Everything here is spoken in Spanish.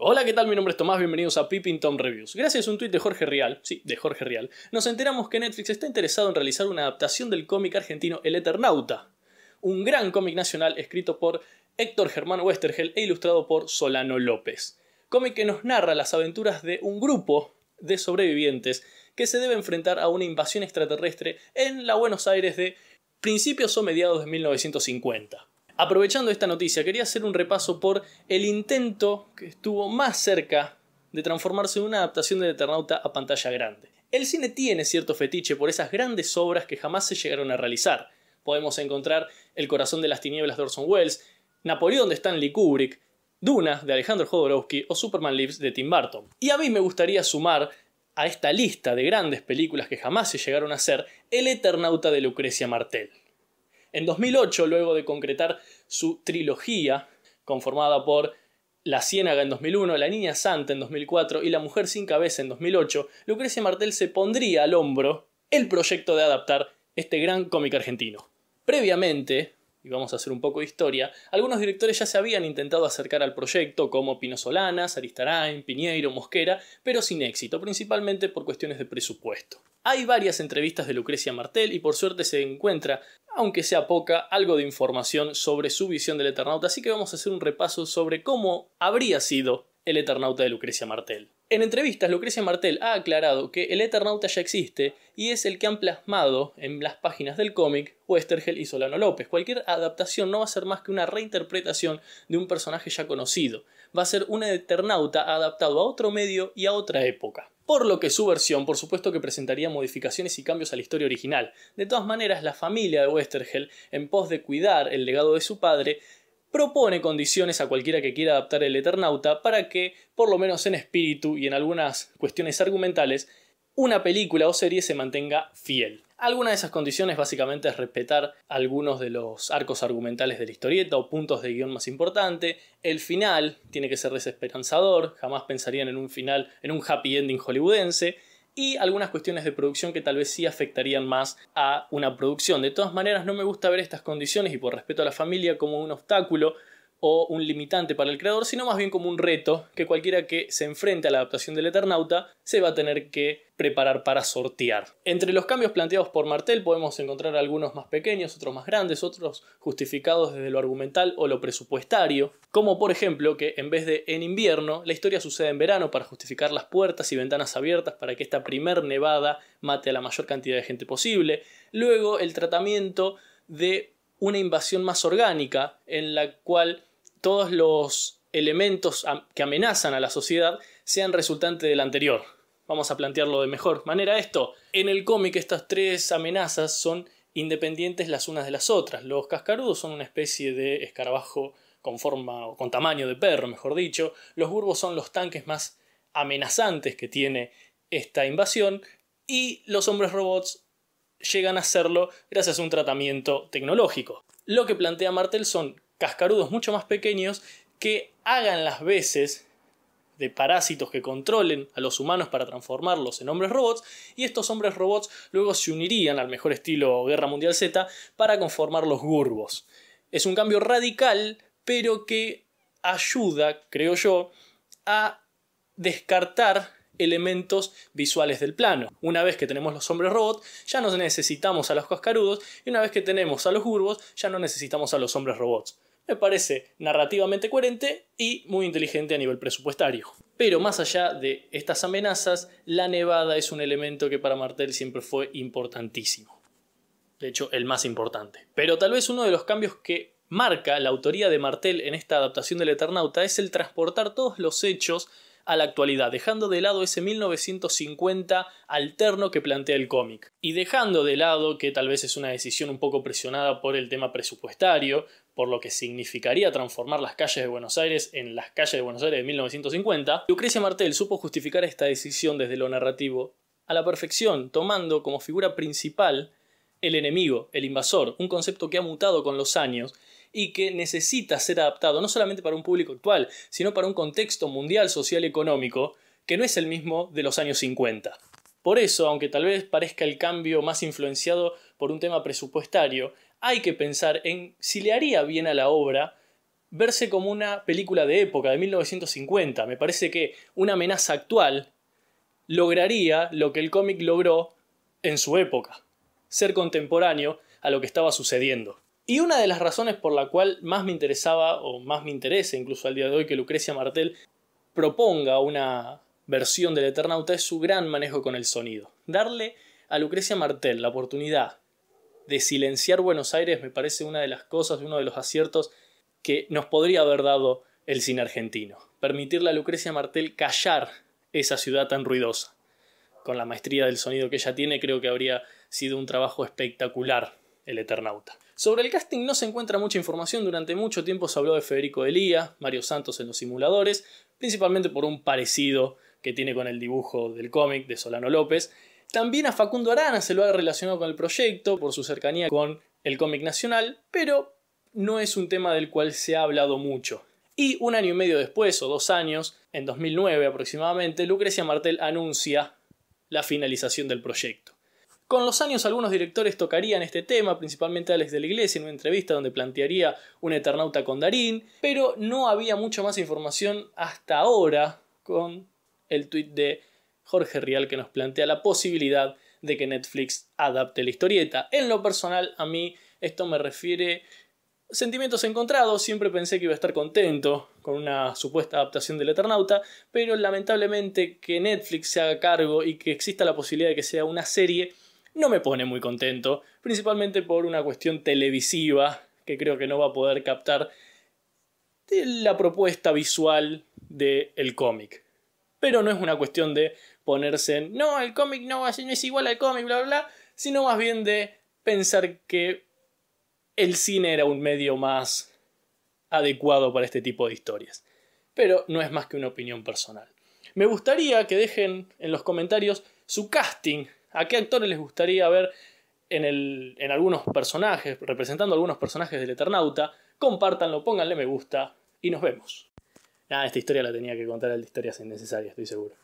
Hola, ¿qué tal? Mi nombre es Tomás, bienvenidos a Peeping Tom Reviews. Gracias a un tuit de Jorge Rial, sí, de Jorge Rial, nos enteramos que Netflix está interesado en realizar una adaptación del cómic argentino El Eternauta, un gran cómic nacional escrito por Héctor Germán Westergel e ilustrado por Solano López. Cómic que nos narra las aventuras de un grupo de sobrevivientes que se debe enfrentar a una invasión extraterrestre en la Buenos Aires de principios o mediados de 1950. Aprovechando esta noticia, quería hacer un repaso por el intento que estuvo más cerca de transformarse en una adaptación del Eternauta a pantalla grande. El cine tiene cierto fetiche por esas grandes obras que jamás se llegaron a realizar. Podemos encontrar El corazón de las tinieblas de Orson Welles, Napoleón de Stanley Kubrick, Duna de Alejandro Jodorowsky o Superman Lives de Tim Burton. Y a mí me gustaría sumar a esta lista de grandes películas que jamás se llegaron a hacer El Eternauta de Lucrecia Martel. En 2008, luego de concretar su trilogía, conformada por La Ciénaga en 2001, La Niña Santa en 2004 y La Mujer sin Cabeza en 2008, Lucrecia Martel se pondría al hombro el proyecto de adaptar este gran cómic argentino. Previamente, y vamos a hacer un poco de historia, algunos directores ya se habían intentado acercar al proyecto, como Pino Solanas, Aristarain, Piñeiro, Mosquera, pero sin éxito, principalmente por cuestiones de presupuesto. Hay varias entrevistas de Lucrecia Martel y por suerte se encuentra, aunque sea poca, algo de información sobre su visión del Eternauta, así que vamos a hacer un repaso sobre cómo habría sido el Eternauta de Lucrecia Martel. En entrevistas, Lucrecia Martel ha aclarado que el Eternauta ya existe y es el que han plasmado en las páginas del cómic Westergel y Solano López. Cualquier adaptación no va a ser más que una reinterpretación de un personaje ya conocido. Va a ser un Eternauta adaptado a otro medio y a otra época. Por lo que su versión, por supuesto que presentaría modificaciones y cambios a la historia original. De todas maneras, la familia de Westergel, en pos de cuidar el legado de su padre, propone condiciones a cualquiera que quiera adaptar el Eternauta para que, por lo menos en espíritu y en algunas cuestiones argumentales, una película o serie se mantenga fiel. Alguna de esas condiciones básicamente es respetar algunos de los arcos argumentales de la historieta o puntos de guión más importante. El final tiene que ser desesperanzador, jamás pensarían en un final, en un happy ending hollywoodense. Y algunas cuestiones de producción que tal vez sí afectarían más a una producción. De todas maneras, no me gusta ver estas condiciones y por respeto a la familia como un obstáculo o un limitante para el creador, sino más bien como un reto que cualquiera que se enfrente a la adaptación del Eternauta se va a tener que preparar para sortear. Entre los cambios planteados por Martel podemos encontrar algunos más pequeños, otros más grandes, otros justificados desde lo argumental o lo presupuestario, como por ejemplo que en vez de en invierno, la historia sucede en verano para justificar las puertas y ventanas abiertas para que esta primer nevada mate a la mayor cantidad de gente posible. Luego el tratamiento de una invasión más orgánica en la cual todos los elementos que amenazan a la sociedad sean resultante del anterior. Vamos a plantearlo de mejor manera esto. En el cómic estas tres amenazas son independientes las unas de las otras. Los cascarudos son una especie de escarabajo con forma o con tamaño de perro, mejor dicho. Los burbos son los tanques más amenazantes que tiene esta invasión. Y los hombres robots llegan a serlo gracias a un tratamiento tecnológico. Lo que plantea Martel son cascarudos mucho más pequeños que hagan las veces de parásitos que controlen a los humanos para transformarlos en hombres robots, y estos hombres robots luego se unirían al mejor estilo Guerra Mundial Z para conformar los Gurbos. Es un cambio radical, pero que ayuda, creo yo, a descartar elementos visuales del plano. Una vez que tenemos los hombres robots, ya no necesitamos a los cascarudos, y una vez que tenemos a los Gurbos, ya no necesitamos a los hombres robots. Me parece narrativamente coherente y muy inteligente a nivel presupuestario. Pero más allá de estas amenazas, la nevada es un elemento que para Martel siempre fue importantísimo. De hecho, el más importante. Pero tal vez uno de los cambios que marca la autoría de Martel en esta adaptación del Eternauta es el transportar todos los hechos a la actualidad, dejando de lado ese 1950 alterno que plantea el cómic. Y dejando de lado que tal vez es una decisión un poco presionada por el tema presupuestario, por lo que significaría transformar las calles de Buenos Aires en las calles de Buenos Aires de 1950, Lucrecia Martel supo justificar esta decisión desde lo narrativo a la perfección, tomando como figura principal el enemigo, el invasor, un concepto que ha mutado con los años y que necesita ser adaptado no solamente para un público actual, sino para un contexto mundial, social y económico que no es el mismo de los años 50. Por eso, aunque tal vez parezca el cambio más influenciado por un tema presupuestario, hay que pensar en si le haría bien a la obra verse como una película de época, de 1950. Me parece que una amenaza actual lograría lo que el cómic logró en su época, ser contemporáneo a lo que estaba sucediendo. Y una de las razones por la cual más me interesaba, o más me interesa incluso al día de hoy, que Lucrecia Martel proponga una versión del Eternauta es su gran manejo con el sonido. Darle a Lucrecia Martel la oportunidad de silenciar Buenos Aires me parece una de las cosas, uno de los aciertos que nos podría haber dado el cine argentino. Permitirle a Lucrecia Martel callar esa ciudad tan ruidosa. Con la maestría del sonido que ella tiene, creo que habría sido un trabajo espectacular el Eternauta. Sobre el casting no se encuentra mucha información. Durante mucho tiempo se habló de Federico de Lía, Mario Santos en los simuladores, principalmente por un parecido que tiene con el dibujo del cómic de Solano López. También a Facundo Arana se lo ha relacionado con el proyecto por su cercanía con el cómic nacional, pero no es un tema del cual se ha hablado mucho. Y un año y medio después, o 2 años, en 2009 aproximadamente, Lucrecia Martel anuncia la finalización del proyecto. Con los años algunos directores tocarían este tema, principalmente Alex de la Iglesia en una entrevista donde plantearía un Eternauta con Darín, pero no había mucha más información hasta ahora con el tuit de Jorge Rial que nos plantea la posibilidad de que Netflix adapte la historieta. En lo personal, a mí esto me refiere sentimientos encontrados. Siempre pensé que iba a estar contento con una supuesta adaptación del Eternauta, pero lamentablemente que Netflix se haga cargo y que exista la posibilidad de que sea una serie no me pone muy contento, principalmente por una cuestión televisiva que creo que no va a poder captar la propuesta visual del cómic. Pero no es una cuestión de ponerse en no, el cómic no es igual al cómic, bla, bla, bla, sino más bien de pensar que el cine era un medio más adecuado para este tipo de historias. Pero no es más que una opinión personal. Me gustaría que dejen en los comentarios su casting. ¿A qué actores les gustaría ver en algunos personajes, representando algunos personajes del Eternauta? Compártanlo, pónganle me gusta y nos vemos. Esta historia la tenía que contar el de Historias Innecesarias, estoy seguro.